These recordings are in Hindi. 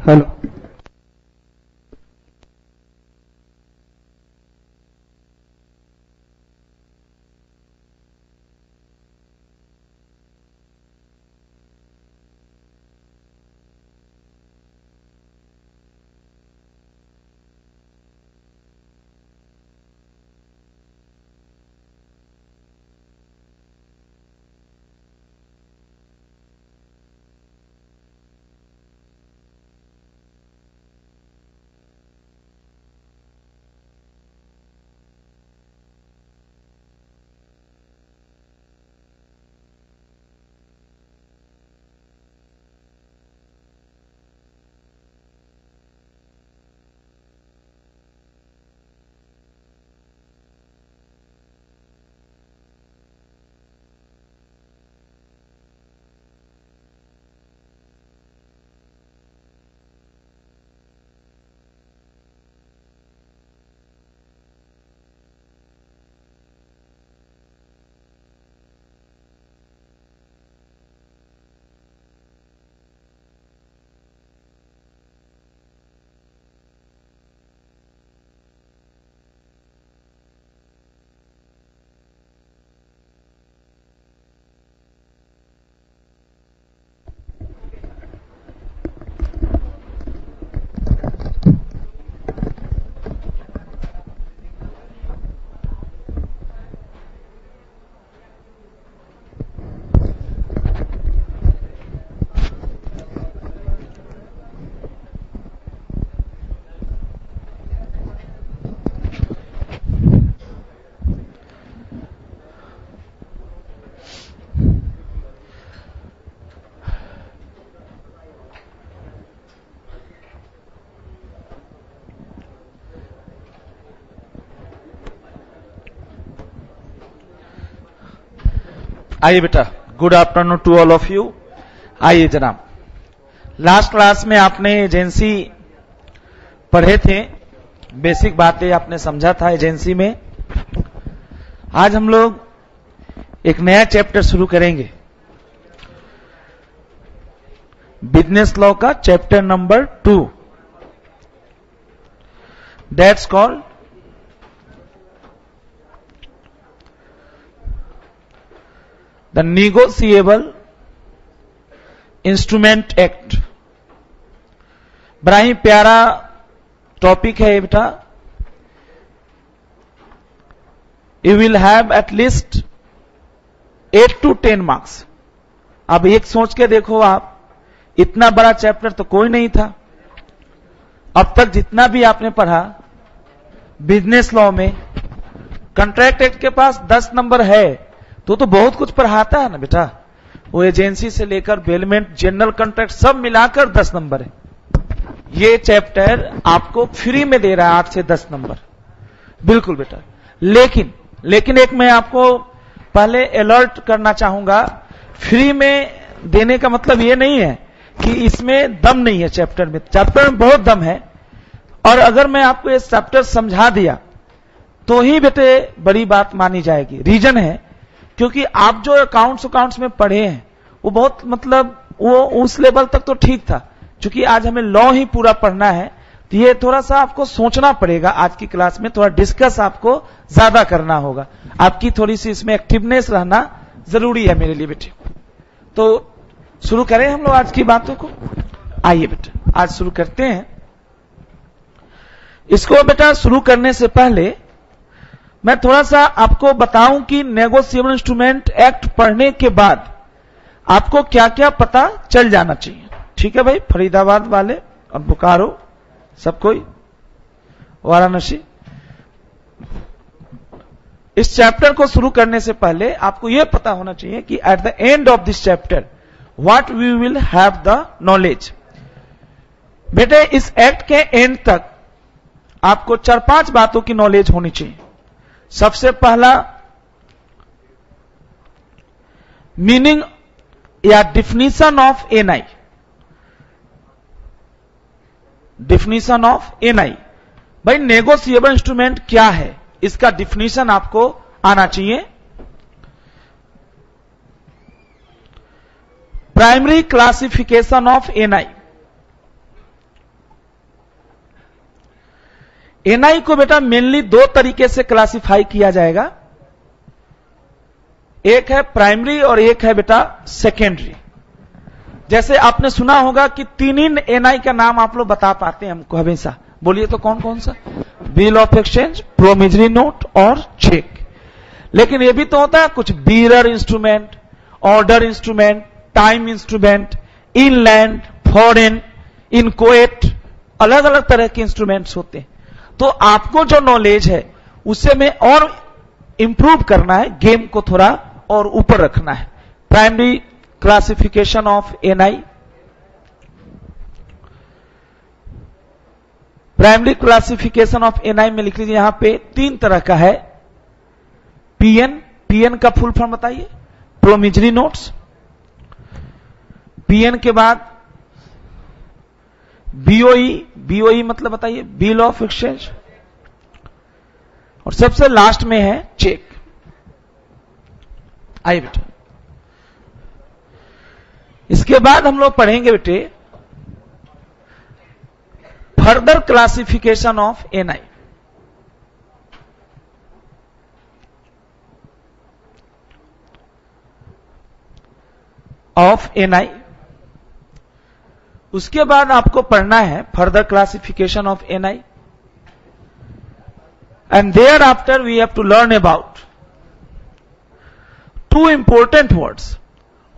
हेलो। आइए बेटा, good afternoon to all of you. आइए जनाब, लास्ट क्लास में आपने एजेंसी पढ़े थे, बेसिक बातें आपने समझा था एजेंसी में। आज हम लोग एक नया चैप्टर शुरू करेंगे, बिजनेस लॉ का chapter number 2, that's called the negotiable instrument act. बड़ा ही प्यारा टॉपिक है ये बेटा। You will have at least 8 to 10 marks. अब एक सोच के देखो आप, इतना बड़ा चैप्टर तो कोई नहीं था अब तक जितना भी आपने पढ़ा बिजनेस लॉ में। कॉन्ट्रैक्ट एक्ट के पास 10 नंबर है तो बहुत कुछ पढ़ाता है ना बेटा। वो एजेंसी से लेकर बेलमेंट, जनरल कॉन्ट्रैक्ट सब मिलाकर 10 नंबर है। ये चैप्टर आपको फ्री में दे रहा है 8 से 10 नंबर, बिल्कुल बेटा। लेकिन एक मैं आपको पहले अलर्ट करना चाहूंगा, फ्री में देने का मतलब ये नहीं है कि इसमें दम नहीं है। चैप्टर में बहुत दम है, और अगर मैं आपको ये चैप्टर समझा दिया तो ही बेटे बड़ी बात मानी जाएगी। रीजन है क्योंकि आप जो अकाउंट्स में पढ़े हैं वो बहुत वो उस लेवल तक तो ठीक था। क्योंकि आज हमें लॉ ही पूरा पढ़ना है तो ये थोड़ा सा आपको सोचना पड़ेगा। आज की क्लास में थोड़ा डिस्कस आपको ज्यादा करना होगा, आपकी थोड़ी सी इसमें एक्टिवनेस रहना जरूरी है मेरे लिए बेटे। तो शुरू करें हम लोग आज की बातों को। आइए बेटा, आज शुरू करते हैं इसको। बेटा शुरू करने से पहले मैं थोड़ा सा आपको बताऊं कि नेगोशिएबल इंस्ट्रूमेंट एक्ट पढ़ने के बाद आपको क्या क्या पता चल जाना चाहिए। ठीक है भाई, फरीदाबाद वाले और बोकारो, सब कोई, वाराणसी। इस चैप्टर को शुरू करने से पहले आपको यह पता होना चाहिए कि at the end of this chapter what we will have the knowledge. बेटे इस एक्ट के एंड तक आपको 4-5 बातों की नॉलेज होनी चाहिए। सबसे पहला, मीनिंग या definition of NI. Definition of NI, भाई नेगोशिएबल इंस्ट्रूमेंट क्या है इसका डिफिनीशन आपको आना चाहिए। Primary classification of NI, NI को बेटा मेनली दो तरीके से क्लासिफाई किया जाएगा, एक है प्राइमरी और एक है बेटा सेकेंडरी। जैसे आपने सुना होगा कि तीन ही एनआई का नाम आप लोग बता पाते हैं हमको हमेशा, बोलिए तो कौन कौन सा? Bill of exchange, promissory note और चेक। लेकिन ये भी तो होता है कुछ bearer instrument, order instrument, time instrument, inland, foreign, inchoate, अलग अलग तरह के इंस्ट्रूमेंट्स होते हैं। तो आपको जो नॉलेज है उससे में और इंप्रूव करना है, गेम को थोड़ा और ऊपर रखना है। Primary classification of NI, primary classification of NI में लिख लीजिए यहां पे तीन तरह का है। पीएन, पीएन का फुल फॉर्म बताइए? Promissory notes. पीएन के बाद बीओई, बीओई मतलब बताइए? Bill of exchange. और सबसे लास्ट में है चेक। आइए बेटा, इसके बाद हम लोग पढ़ेंगे बेटे further classification of NI. Of NI. उसके बाद आपको पढ़ना है further classification of NI, and thereafter we have to learn about two important words,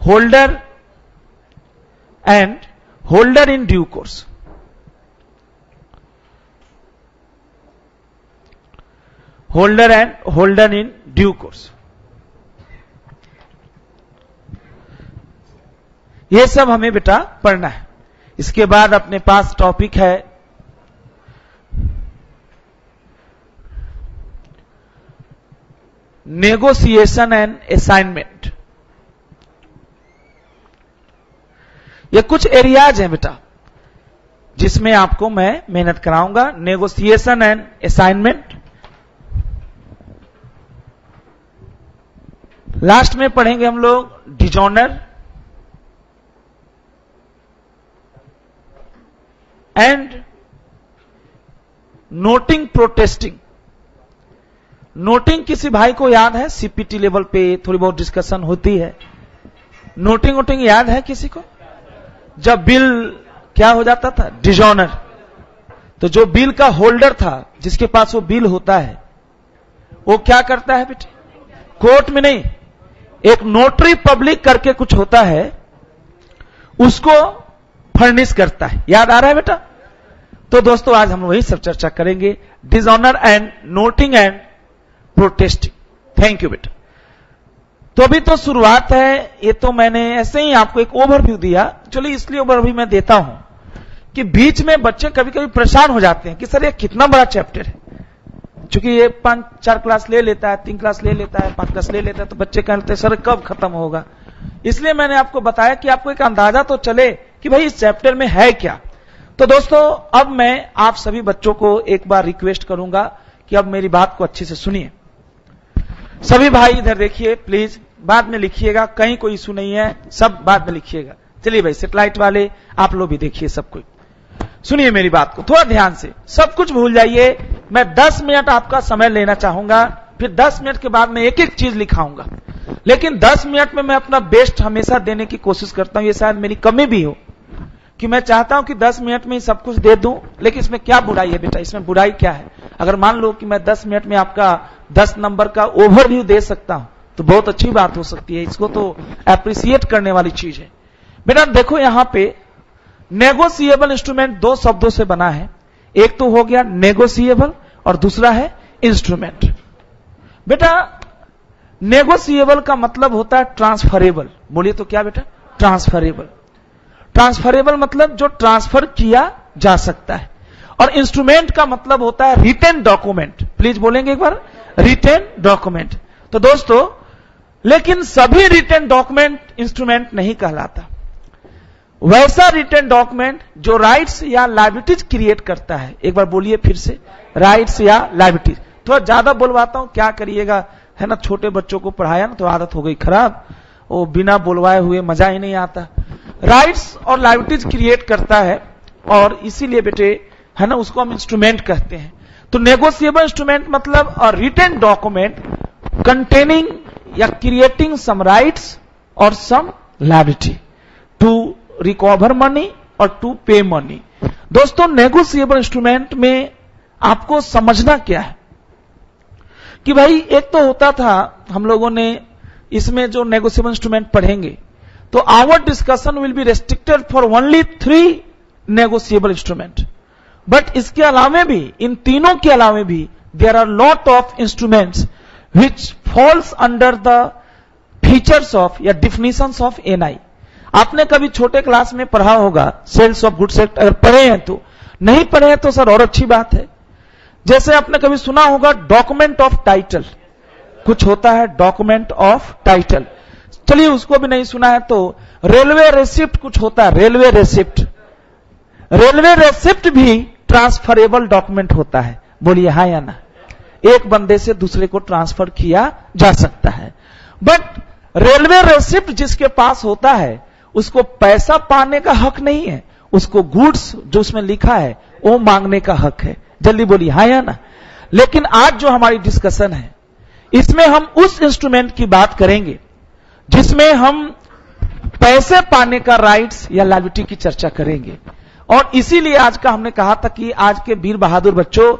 holder and holder in due course. Holder and holder in due course, ये सब हमें बेटा पढ़ना है। इसके बाद अपने पास टॉपिक है नेगोशिएशन एंड असाइनमेंट। ये कुछ एरियाज हैं बेटा जिसमें आपको मैं मेहनत कराऊंगा। नेगोशिएशन एंड असाइनमेंट लास्ट में पढ़ेंगे हम लोग। Dishonoured and noting protesting. Noting किसी भाई को याद है? सीपीटी लेवल पे थोड़ी बहुत डिस्कशन होती है। नोटिंग वोटिंग याद है किसी को? जब बिल क्या हो जाता था? डिजॉनर। तो जो बिल का होल्डर था, जिसके पास वो बिल होता है, वो क्या करता है बेटे? कोर्ट में नहीं, एक नोटरी पब्लिक करके कुछ होता है, उसको फर्निश करता है। याद आ रहा है बेटा? तो दोस्तों आज हम वही सब चर्चा करेंगे, dishonour and noting and protesting. Thank you बेटा। तो अभी तो शुरुआत है, ये तो मैंने ऐसे ही आपको एक ओवरव्यू दिया। चलिए इसलिए ओवरव्यू मैं देता हूं कि बीच में बच्चे कभी कभी परेशान हो जाते हैं कि सर ये कितना बड़ा चैप्टर है। चूंकि ये 5-4 क्लास ले लेता है, 3 क्लास ले लेता है, 5 क्लास ले लेता है, तो बच्चे कहते हैं सर कब खत्म होगा। इसलिए मैंने आपको बताया कि आपको एक अंदाजा तो चले कि भाई इस चैप्टर में है क्या। तो दोस्तों अब मैं आप सभी बच्चों को एक बार रिक्वेस्ट करूंगा कि अब मेरी बात को अच्छे से सुनिए। सभी भाई इधर देखिए प्लीज, बाद में लिखिएगा, कहीं कोई इशू नहीं है, सब बाद में लिखिएगा। चलिए भाई सेटेलाइट वाले आप लोग भी देखिए, सब कोई सुनिए मेरी बात को थोड़ा ध्यान से, सब कुछ भूल जाइए। मैं 10 मिनट आपका समय लेना चाहूंगा, फिर 10 मिनट के बाद मैं एक एक चीज लिखाऊंगा, लेकिन 10 मिनट में मैं अपना बेस्ट हमेशा देने की कोशिश करता हूं। ये शायद मेरी कमी भी हो कि मैं चाहता हूं कि 10 मिनट में ही सब कुछ दे दूं, लेकिन इसमें क्या बुराई है बेटा? इसमें बुराई क्या है? अगर मान लो कि मैं 10 मिनट में आपका 10 नंबर का ओवरव्यू दे सकता हूं तो बहुत अच्छी बात हो सकती है। इसको तो एप्रिसिएट करने वाली चीज है बेटा। देखो यहां पे नेगोशिएबल इंस्ट्रूमेंट 2 शब्दों से बना है, एक तो हो गया नेगोशिएबल और दूसरा है इंस्ट्रूमेंट। बेटा नेगोशिएबल का मतलब होता है ट्रांसफरेबल। बोलिए तो क्या बेटा? ट्रांसफरेबल। ट्रांसफरेबल मतलब जो ट्रांसफर किया जा सकता है। और इंस्ट्रूमेंट का मतलब होता है रिटेन डॉक्यूमेंट। प्लीज बोलेंगे एक बार, रिटेन डॉक्यूमेंट। तो दोस्तों लेकिन सभी रिटेन डॉक्यूमेंट इंस्ट्रूमेंट नहीं कहलाता। वैसा रिटेन डॉक्यूमेंट जो राइट्स या लायबिलिटीज क्रिएट करता है। एक बार बोलिए फिर से, राइट्स या लायबिलिटीज। थोड़ा ज्यादा बोलवाता हूं, क्या करिएगा, है ना, छोटे बच्चों को पढ़ाया ना तो आदत हो गई खराब, वो बिना बोलवाए हुए मजा ही नहीं आता। राइट्स और लायबिलिटीज क्रिएट करता है और इसीलिए बेटे है ना उसको हम इंस्ट्रूमेंट कहते हैं। तो नेगोशिएबल इंस्ट्रूमेंट मतलब अ रिटन डॉक्यूमेंट कंटेनिंग या क्रिएटिंग सम राइट्स और सम लायबिलिटी टू रिकवर मनी और टू पे मनी। दोस्तों, नेगोशिएबल इंस्ट्रूमेंट में आपको समझना क्या है कि भाई एक तो होता था, हम लोगों ने इसमें जो नेगोशिएबल इंस्ट्रूमेंट पढ़ेंगे तो our discussion will be restricted for only 3 negotiable instrument. But इसके अलावे भी, इन तीनों के अलावे भी there are lot of instruments which falls under the features of या डिफिनेशंस ऑफ एनआई। आपने कभी छोटे क्लास में पढ़ा होगा सेल्स ऑफ गुड्स एक्ट, अगर पढ़े हैं तो, नहीं पढ़े हैं तो सर और अच्छी बात है। जैसे आपने कभी सुना होगा डॉक्यूमेंट ऑफ टाइटल, कुछ होता है डॉक्यूमेंट ऑफ टाइटल। चलिए उसको भी नहीं सुना है तो रेलवे रेसिप्ट कुछ होता है, रेलवे रेसिप्ट। रेलवे रेसिप्ट भी ट्रांसफरेबल डॉक्यूमेंट होता है, बोलिए हाँ या ना। एक बंदे से दूसरे को ट्रांसफर किया जा सकता है। बट रेलवे रेसिप्ट जिसके पास होता है उसको पैसा पाने का हक नहीं है, उसको गुड्स जो उसमें लिखा है वो मांगने का हक है। जल्दी बोलिए हाँ या ना। लेकिन आज जो हमारी डिस्कशन है इसमें हम उस इंस्ट्रूमेंट की बात करेंगे जिसमें हम पैसे पाने का राइट्स या लायबिलिटी की चर्चा करेंगे। और इसीलिए आज का हमने कहा था कि आज के वीर बहादुर बच्चों,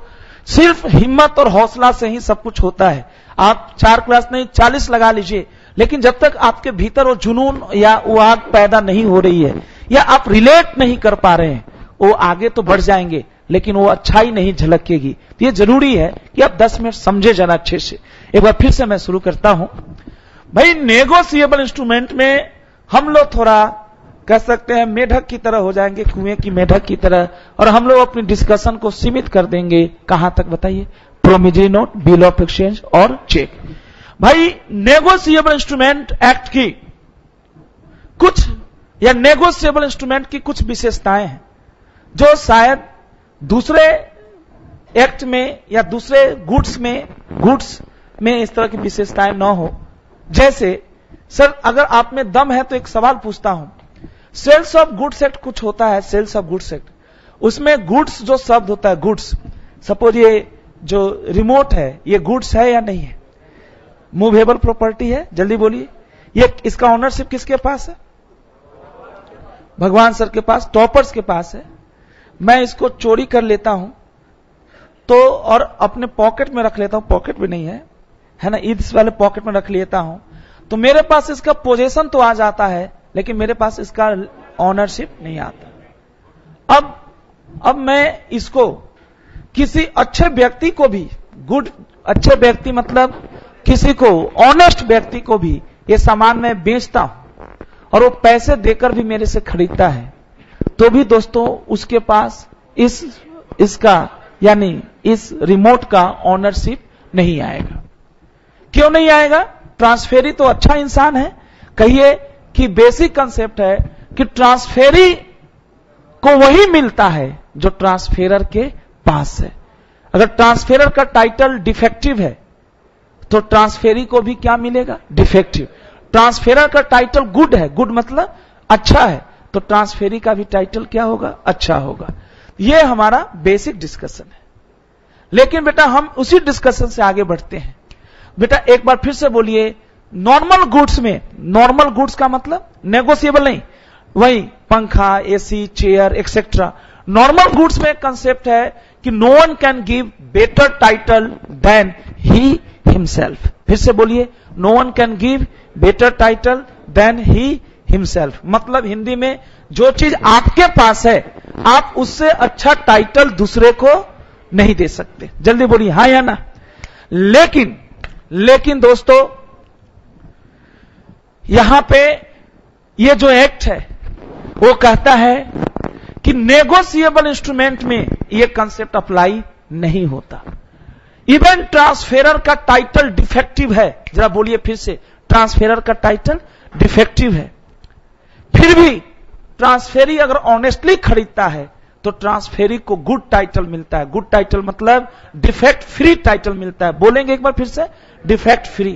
सिर्फ हिम्मत और हौसला से ही सब कुछ होता है। आप 4 क्लास नहीं 40 लगा लीजिए, लेकिन जब तक आपके भीतर वो जुनून या वो आग पैदा नहीं हो रही है या आप रिलेट नहीं कर पा रहे हैं, वो आगे तो बढ़ जाएंगे लेकिन वो अच्छाई नहीं झलकेगी। तो ये जरूरी है कि आप 10 मिनट समझे जाना अच्छे से। एक बार फिर से मैं शुरू करता हूं। भाई, नेगोशिएबल इंस्ट्रूमेंट में हम लोग थोड़ा कह सकते हैं मेढक की तरह हो जाएंगे, कुएं की मेढक की तरह, और हम लोग अपनी डिस्कशन को सीमित कर देंगे कहां तक बताइए? Promissory note, bill of exchange और चेक। भाई, नेगोशिएबल इंस्ट्रूमेंट एक्ट की कुछ या नेगोशिएबल इंस्ट्रूमेंट की कुछ विशेषताएं हैं जो शायद दूसरे एक्ट में या दूसरे गुड्स में इस तरह की विशेषताएं न हो। जैसे सर, अगर आप में दम है तो एक सवाल पूछता हूं। सेल्स ऑफ गुड्स एक्ट कुछ होता है, सेल्स ऑफ गुड्स एक्ट, उसमें गुड्स जो शब्द होता है, गुड्स, सपोज ये जो रिमोट है ये गुड्स है या नहीं है? मूवेबल प्रॉपर्टी है। जल्दी बोलिए, ये इसका ओनरशिप किसके पास है? भगवान सर के पास, टॉपर्स के पास है। मैं इसको चोरी कर लेता हूं तो और अपने पॉकेट में रख लेता हूं, पॉकेट भी नहीं है ना, इस वाले पॉकेट में रख लेता हूं तो मेरे पास इसका पोजेशन तो आ जाता है लेकिन मेरे पास इसका ओनरशिप नहीं आता। अब मैं इसको किसी अच्छे व्यक्ति को भी, अच्छे व्यक्ति मतलब किसी को, ऑनेस्ट व्यक्ति को भी ये सामान मैं बेचता हूं और वो पैसे देकर भी मेरे से खरीदता है, तो भी दोस्तों उसके पास इसका यानी इस रिमोट का ओनरशिप नहीं आएगा। क्यों नहीं आएगा? ट्रांसफेरी तो अच्छा इंसान है। कहिए कि बेसिक कंसेप्ट है कि ट्रांसफेरी को वही मिलता है जो ट्रांसफेरर के पास है। अगर ट्रांसफेरर का टाइटल डिफेक्टिव है तो ट्रांसफेरी को भी क्या मिलेगा? डिफेक्टिव। ट्रांसफेरर का टाइटल गुड है, गुड मतलब अच्छा है, तो ट्रांसफेरी का भी टाइटल क्या होगा? अच्छा होगा। यह हमारा बेसिक डिस्कशन है। लेकिन बेटा हम उसी डिस्कशन से आगे बढ़ते हैं। बेटा एक बार फिर से बोलिए, नॉर्मल गुड्स में, नॉर्मल गुड्स का मतलब नेगोशिएबल नहीं, वही पंखा, AC, chair etcetera. Normal goods में कंसेप्ट है कि no one can give better title than he himself. फिर से बोलिए, no one can give better title than he himself. मतलब हिंदी में जो चीज आपके पास है आप उससे अच्छा टाइटल दूसरे को नहीं दे सकते। जल्दी बोलिए हाँ या ना। लेकिन दोस्तों यहां पे ये जो एक्ट है वो कहता है कि नेगोशिएबल इंस्ट्रूमेंट में ये कंसेप्ट अप्लाई नहीं होता। इवन ट्रांसफेरर का टाइटल डिफेक्टिव है, जरा बोलिए फिर से, ट्रांसफेरर का टाइटल डिफेक्टिव है, फिर भी ट्रांसफेरी अगर ऑनेस्टली खरीदता है तो ट्रांसफेरी को गुड टाइटल मिलता है। गुड टाइटल मतलब डिफेक्ट फ्री टाइटल मिलता है। बोलेंगे एक बार फिर से, डिफेक्ट फ्री।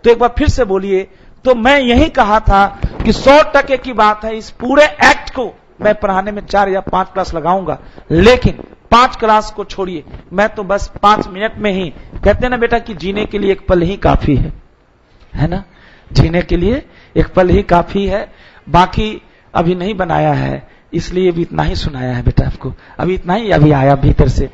तो एक बार फिर से बोलिए। तो मैं यही कहा था कि 100% की बात है। इस पूरे एक्ट को मैं पढ़ाने में 4 या 5 क्लास लगाऊंगा, लेकिन 5 क्लास को छोड़िए, मैं तो बस 5 मिनट में ही, कहते हैं ना बेटा कि जीने के लिए एक पल ही काफी है ना, जीने के लिए एक पल ही काफी है, बाकी अभी नहीं बनाया है, इसलिए भी इतना ही सुनाया है बेटा आपको, अभी इतना ही अभी आया भीतर से।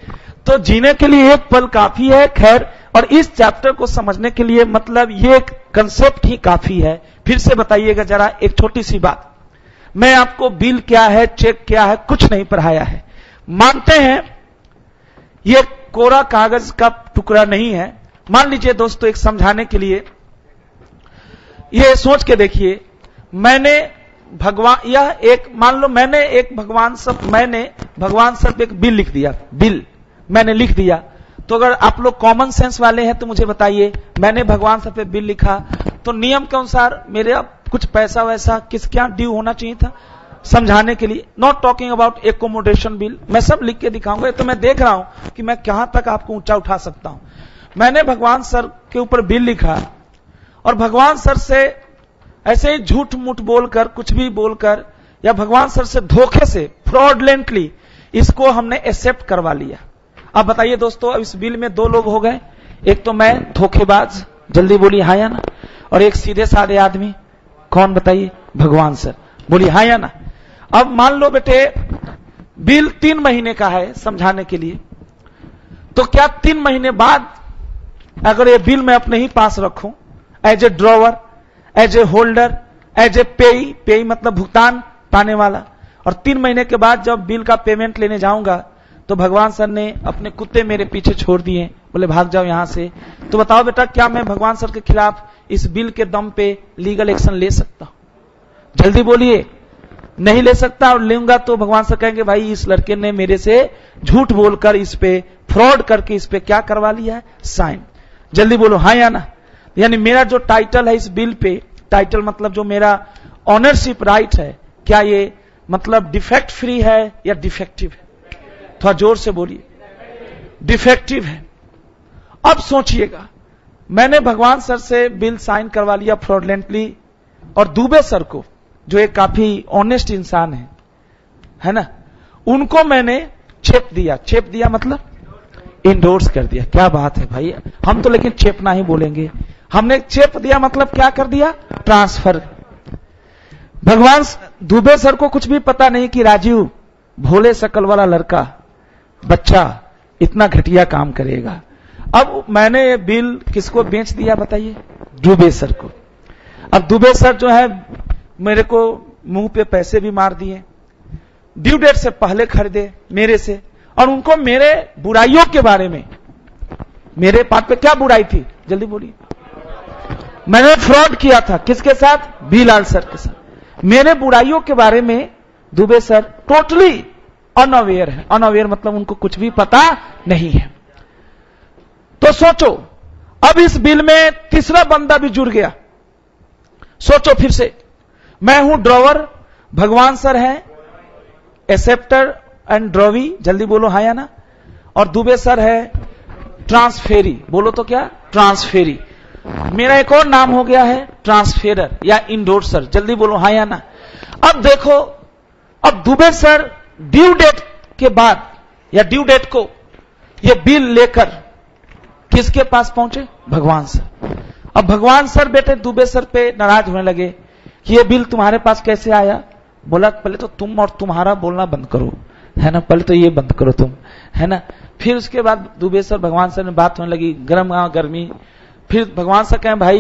तो जीने के लिए एक पल काफी है। खैर, और इस चैप्टर को समझने के लिए मतलब ये कंसेप्ट ही काफी है। फिर से बताइएगा जरा एक छोटी सी बात, मैं आपको बिल क्या है, चेक क्या है, कुछ नहीं पढ़ाया है। मानते हैं ये कोरा कागज का टुकड़ा नहीं है। मान लीजिए दोस्तों, एक समझाने के लिए ये सोच के देखिए, मैंने भगवान, यह एक मान लो मैंने भगवान सब एक बिल लिख दिया, बिल मैंने लिख दिया। तो अगर आप लोग कॉमन सेंस वाले हैं तो मुझे बताइए, मैंने भगवान सब पे बिल लिखा तो नियम के अनुसार मेरे अब कुछ पैसा वैसा किसके यहां ड्यू होना चाहिए था, समझाने के लिए। Not talking about accommodation bill, मैं सब लिख के दिखाऊंगा। तो मैं देख रहा हूं कि मैं कहां तक आपको ऊंचा उठा सकता हूं। मैंने भगवान सर के ऊपर बिल लिखा और भगवान सर से ऐसे ही झूठ मूठ बोलकर, कुछ भी बोलकर, या भगवान सर से धोखे से, फ्रॉडलेंटली इसको हमने एक्सेप्ट करवा लिया। अब बताइए दोस्तों, अब इस बिल में 2 लोग हो गए, एक तो मैं धोखेबाज, जल्दी बोलिए हाँ या ना, और एक सीधे साधे आदमी, कौन बताइए, भगवान सर, बोलिए हाँ या ना। अब मान लो बेटे बिल 3 महीने का है समझाने के लिए, तो क्या 3 महीने बाद अगर ये बिल मैं अपने ही पास रखूं as a drawer, as a holder, as a payee मतलब भुगतान पाने वाला, और 3 महीने के बाद जब बिल का पेमेंट लेने जाऊंगा तो भगवान सर ने अपने कुत्ते मेरे पीछे छोड़ दिए, बोले भाग जाओ यहां से, तो बताओ बेटा क्या मैं भगवान सर के खिलाफ इस बिल के दम पे लीगल एक्शन ले सकता हूं? जल्दी बोलिए, नहीं ले सकता। और लूंगा तो भगवान सर कहेंगे भाई इस लड़के ने मेरे से झूठ बोलकर, इस पे फ्रॉड करके इस पे क्या करवा लिया है, साइन। जल्दी बोलो हाँ या ना। यानी मेरा जो टाइटल है इस बिल पे, टाइटल मतलब जो मेरा ऑनरशिप राइट है, क्या ये मतलब डिफेक्ट फ्री है या डिफेक्टिव है? थोड़ा जोर से बोलिए, डिफेक्टिव है। अब सोचिएगा, मैंने भगवान सर से बिल साइन करवा लिया फ्रॉडलेंटली, और दुबे सर को जो एक काफी ऑनेस्ट इंसान है ना, उनको मैंने चेप दिया मतलब इंडोर्स कर दिया। क्या बात है भाई, हम तो लेकिन चेपना ही बोलेंगे। हमने चेप दिया मतलब क्या कर दिया, ट्रांसफर। भगवान दुबे सर को कुछ भी पता नहीं कि राजीव भोले शकल वाला लड़का, बच्चा इतना घटिया काम करेगा। अब मैंने ये बिल किसको बेच दिया बताइए, दुबे सर को। अब दुबे सर जो है मेरे को मुंह पे पैसे भी मार दिए, ड्यू डेट से पहले खरीदे मेरे से, और उनको मेरे बुराइयों के बारे में, मेरे पार्ट पे क्या बुराई थी जल्दी बोलिए, मैंने फ्रॉड किया था किसके साथ, बीलाल सर के साथ। मेरे बुराइयों के बारे में दुबे सर टोटली अनअवेयर है। अनअवेयर मतलब उनको कुछ भी पता नहीं है। तो सोचो, अब इस बिल में तीसरा बंदा भी जुड़ गया। सोचो फिर से, मैं हूं ड्रॉवर, भगवान सर हैं एक्सेप्टर एंड ड्रॉवी, जल्दी बोलो हाँ या ना, और दुबे सर है ट्रांसफेरी, बोलो तो क्या, ट्रांसफेरी। मेरा एक और नाम हो गया है ट्रांसफेरर या इंडोर्सर, जल्दी बोलो हाँ या ना। अब देखो, अब दुबे सर ड्यू डेट के बाद या ड्यू डेट को ये बिल लेकर किसके पास पहुंचे, भगवान सर। अब भगवान सर बेटे दुबे सर पे नाराज होने लगे कि ये बिल तुम्हारे पास कैसे आया। बोला पहले तो तुम और तुम्हारा बोलना बंद करो, है ना, पहले तो ये बंद करो तुम, है ना। फिर उसके बाद दुबे सर भगवान सर में बात होने लगी, गर्मी। फिर भगवान सर कहें भाई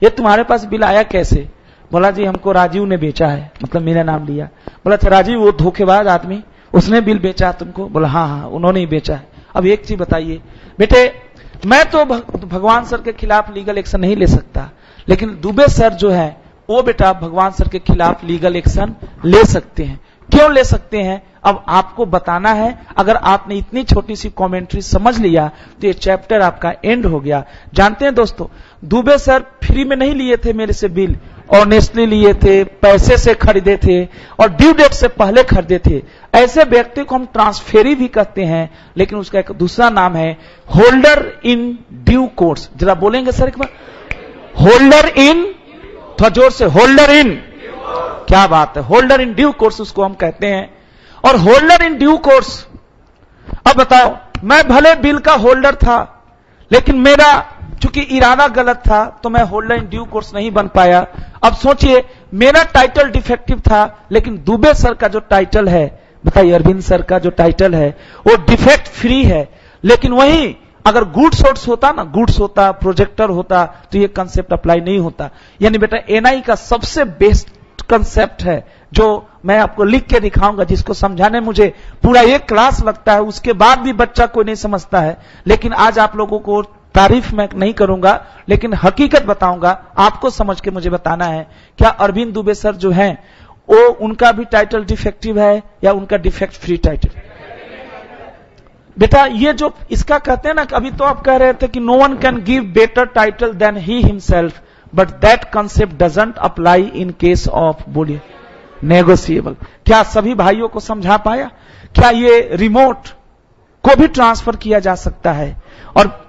ये तुम्हारे पास बिल आया कैसे। बोला जी हमको राजीव ने बेचा है, मतलब मेरा नाम लिया। बोला अच्छा राजीव वो धोखेबाज आदमी, उसने बिल बेचा तुमको। बोला हाँ उन्होंने ही बेचा है। अब एक चीज बताइए बेटे, मैं तो भगवान सर के खिलाफ लीगल एक्शन नहीं ले सकता, लेकिन दुबे सर जो है वो बेटा भगवान सर के खिलाफ लीगल एक्शन ले सकते हैं। क्यों ले सकते हैं अब आपको बताना है। अगर आपने इतनी छोटी सी कमेंट्री समझ लिया तो ये चैप्टर आपका एंड हो गया। जानते हैं दोस्तों, दुबे सर फ्री में नहीं लिए थे मेरे से बिल, ऑनेस्टली लिए थे, पैसे से खरीदे थे और ड्यू डेट से पहले खरीदे थे। ऐसे व्यक्ति को हम ट्रांसफेरी भी कहते हैं, लेकिन उसका एक दूसरा नाम है होल्डर इन ड्यू कोर्स। जरा बोलेंगे सर एक बार, होल्डर इन, थोड़ा जोर से, होल्डर इन। क्या बात है, होल्डर इन ड्यू कोर्स उसको हम कहते हैं। और होल्डर इन ड्यू कोर्स, अब अब बताओ, मैं भले बिल का होल्डर था, लेकिन मेरा चूंकि इरादा गलत था तो मैं होल्डर इन ड्यू कोर्स नहीं बन पाया। अब सोचिए, मेरा टाइटल डिफेक्टिव था, लेकिन दुबे सर का जो टाइटल है, बताइए अरविंद सर का जो टाइटल है वो डिफेक्ट फ्री है। लेकिन वहीं अगर गुड सोर्स होता ना, गुड्स होता, प्रोजेक्टर होता, तो ये कंसेप्ट अप्लाई नहीं होता। यानी बेटा एनआई का सबसे बेस्ट कंसेप्ट है, जो मैं आपको लिख के दिखाऊंगा, जिसको समझाने मुझे पूरा एक क्लास लगता है, उसके बाद भी बच्चा कोई नहीं समझता है। लेकिन आज आप लोगों को तारीफ मैं नहीं करूंगा, लेकिन हकीकत बताऊंगा, आपको समझ के मुझे बताना है, क्या अरविंद दुबे सर जो हैं वो उनका भी टाइटल डिफेक्टिव है या उनका डिफेक्ट फ्री टाइटल? बेटा ये जो इसका कहते हैं ना, अभी तो आप कह रहे थे कि no one can give better title than he himself, but that concept doesn't apply in case of, बोलिए, नेगोशिएबल। क्या सभी भाइयों को समझा पाया? क्या ये रिमोट को भी ट्रांसफर किया जा सकता है? और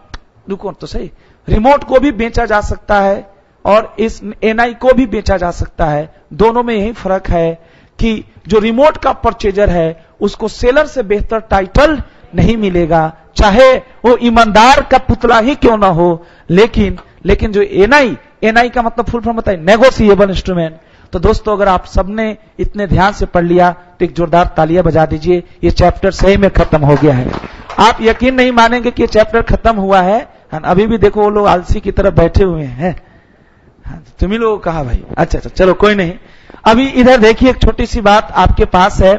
रुको तो सही, रिमोट को भी बेचा जा सकता है और इस एनआई को भी बेचा जा सकता है। दोनों में यही फर्क है कि जो रिमोट का परचेजर है उसको सेलर से बेहतर टाइटल नहीं मिलेगा, चाहे वो ईमानदार का पुतला ही क्यों ना हो। लेकिन जो एनआई का मतलब फुल फॉर्म बताइए, नेगोशिएबल इंस्ट्रूमेंट। तो दोस्तों अगर आप सबने इतने ध्यान से पढ़ लिया तो एक जोरदार तालियां बजा दीजिए, ये चैप्टर सही में खत्म हो गया है। आप यकीन नहीं मानेंगे कि ये चैप्टर खत्म हुआ है, अभी भी देखो वो लोग आलसी की तरफ बैठे हुए हैं। तुम्ही लोगों को कहा भाई, अच्छा चलो कोई नहीं। अभी इधर देखिए, एक छोटी सी बात आपके पास है,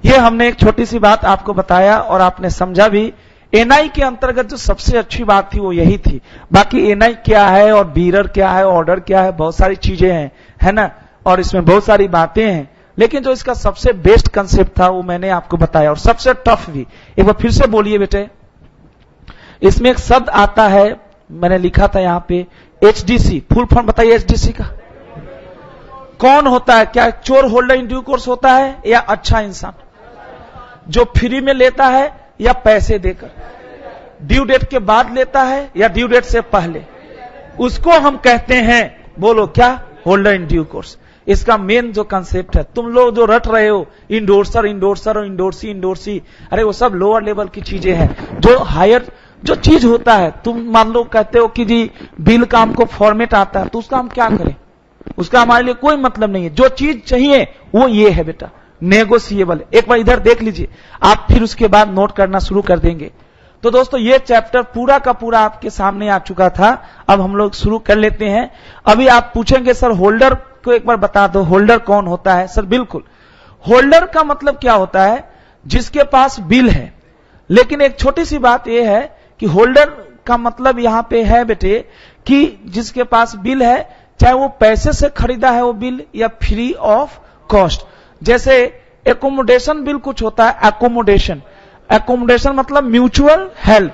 ये हमने एक छोटी सी बात आपको बताया और आपने समझा भी। एनआई के अंतर्गत जो सबसे अच्छी बात थी वो यही थी। बाकी एनआई क्या है और बीरर क्या है, ऑर्डर क्या है, बहुत सारी चीजें हैं, है ना, और इसमें बहुत सारी बातें हैं। लेकिन जो इसका सबसे बेस्ट कंसेप्ट था वो मैंने आपको बताया, और सबसे टफ भी। एक बार फिर से बोलिए बेटे, इसमें एक शब्द आता है, मैंने लिखा था यहां पे, एचडीसी। फुल फॉर्म बताइए एचडीसी का कौन होता है? क्या चोर होल्डर इन ड्यू कोर्स होता है या अच्छा इंसान जो फ्री में लेता है या पैसे देकर, ड्यू डेट के बाद लेता है या ड्यू डेट से पहले, उसको हम कहते हैं, बोलो क्या, होल्डर इन ड्यू कोर्स। इसका मेन जो कंसेप्ट है, तुम लोग जो रट रहे हो इंडोर्सर और इंडोर्सी, अरे वो सब लोअर लेवल की चीजें हैं। जो हायर जो चीज होता है, तुम मान लो कहते हो कि जी बिल का हमको फॉर्मेट आता है, तो उसका हम क्या करें? उसका हमारे लिए कोई मतलब नहीं है। जो चीज चाहिए वो ये है बेटा, नेगोशिएबल। एक बार इधर देख लीजिए, आप फिर उसके बाद नोट करना शुरू कर देंगे। तो दोस्तों ये चैप्टर पूरा का पूरा आपके सामने आ चुका था। अब हम लोग शुरू कर लेते हैं। अभी आप पूछेंगे सर होल्डर को एक बार बता दो, होल्डर कौन होता है? सर बिल्कुल, होल्डर का मतलब क्या होता है? जिसके पास बिल है। लेकिन एक छोटी सी बात यह है कि होल्डर का मतलब यहां पे है बेटे कि जिसके पास बिल है, चाहे वो पैसे से खरीदा है वो बिल या फ्री ऑफ कॉस्ट। जैसे एकोमोडेशन बिल कुछ होता है, एकोमोडेशन मतलब म्यूचुअल हेल्प।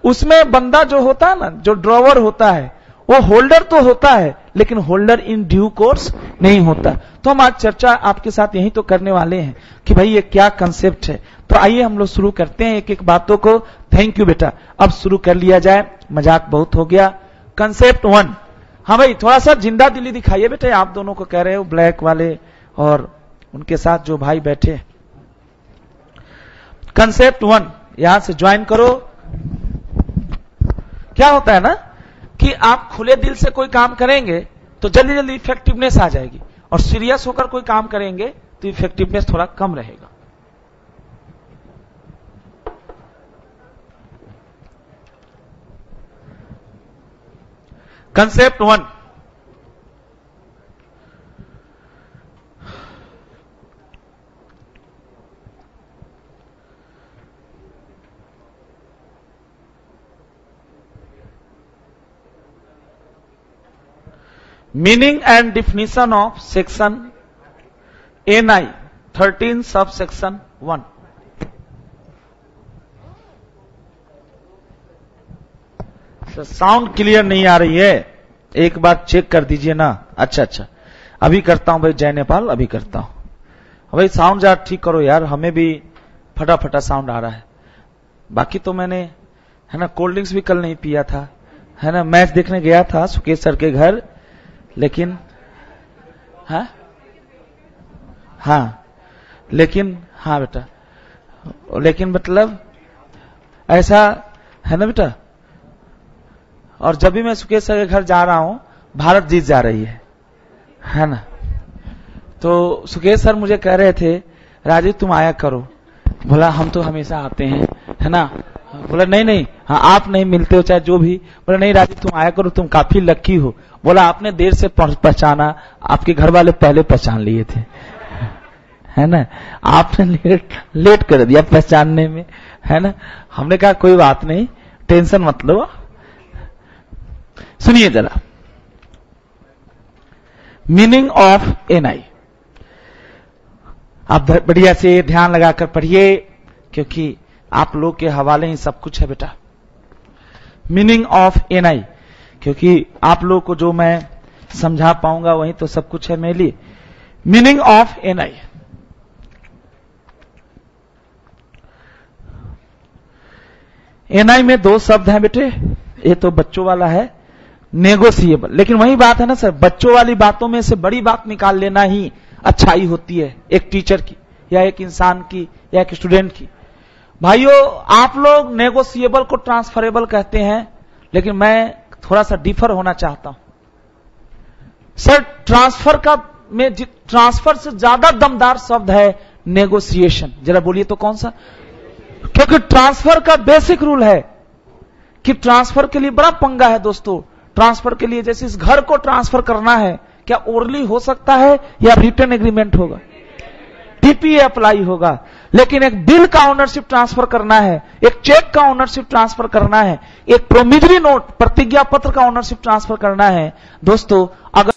उसमें बंदा जो होता है ना, जो ड्रॉवर होता है, वो होल्डर तो होता है लेकिन होल्डर इन ड्यू कोर्स नहीं होता। तो हम आज चर्चा आपके साथ यही तो करने वाले हैं कि भाई ये क्या कंसेप्ट है। तो आइए हम लोग शुरू करते हैं एक एक बातों को। थैंक यू बेटा, अब शुरू कर लिया जाए, मजाक बहुत हो गया। कंसेप्ट 1, हाँ भाई थोड़ा सा जिंदा दिली दिखाइए बेटे, आप दोनों को कह रहे हो, ब्लैक वाले और उनके साथ जो भाई बैठे। कंसेप्ट 1 यहां से ज्वाइन करो। क्या होता है ना कि आप खुले दिल से कोई काम करेंगे तो जल्दी जल्दी इफेक्टिवनेस आ जाएगी, और सीरियस होकर कोई काम करेंगे तो इफेक्टिवनेस थोड़ा कम रहेगा। Concept 1, meaning and definition of section NI 13 sub section 1। Sound clear नहीं आ रही है, एक बार चेक कर दीजिए ना। अच्छा, अभी करता हूं भाई, जय नेपाल, अभी करता हूं भाई। साउंड जरा ठीक करो यार, हमें भी फटाफटा साउंड आ रहा है। बाकी तो मैंने, है ना, कोल्ड ड्रिंक्स भी कल नहीं पिया था, है ना, मैच देखने गया था सुकेश सर के घर, लेकिन हाँ लेकिन हाँ बेटा, लेकिन मतलब ऐसा है ना बेटा। और जब भी मैं सुकेश सर के घर जा रहा हूं, भारत जीत जा रही है ना। तो सुकेश सर मुझे कह रहे थे राजीव तुम आया करो। बोला हम तो हमेशा आते हैं, है ना। बोला नहीं नहीं, हाँ आप नहीं मिलते हो चाहे जो भी। बोला नहीं राजीव तुम आया करो, तुम काफी लकी हो। बोला आपने देर से पहचाना, आपके घर वाले पहले पहचान लिए थे, है ना। आपने लेट कर दिया पहचानने में, है ना। हमने कहा कोई बात नहीं, टेंशन मत लो। सुनिए जरा, मीनिंग ऑफ एनआई। आप बढ़िया से ध्यान लगाकर पढ़िए, क्योंकि आप लोग के हवाले ही सब कुछ है बेटा। मीनिंग ऑफ एनआई, क्योंकि आप लोग को जो मैं समझा पाऊंगा वही तो सब कुछ है मेरे लिए। मीनिंग ऑफ एनआई, एनआई में दो शब्द हैं बेटे। ये तो बच्चों वाला है, नेगोशिएबल। लेकिन वही बात है ना सर, बच्चों वाली बातों में से बड़ी बात निकाल लेना ही अच्छाई होती है एक टीचर की, या एक इंसान की, या एक स्टूडेंट की। भाइयों आप लोग नेगोशिएबल को ट्रांसफरेबल कहते हैं, लेकिन मैं थोड़ा सा डिफर होना चाहता हूं सर। ट्रांसफर से ज्यादा दमदार शब्द है नेगोशिएशन। जरा बोलिए तो कौन सा। क्योंकि ट्रांसफर का बेसिक रूल है कि ट्रांसफर के लिए बड़ा पंगा है दोस्तों। ट्रांसफर के लिए जैसे इस घर को ट्रांसफर करना है, क्या ओरली हो सकता है या रिटर्न एग्रीमेंट होगा, टीपीए अप्लाई होगा। लेकिन एक बिल का ओनरशिप ट्रांसफर करना है, एक चेक का ओनरशिप ट्रांसफर करना है, एक प्रोमिजरी नोट प्रतिज्ञा पत्र का ओनरशिप ट्रांसफर करना है दोस्तों। अगर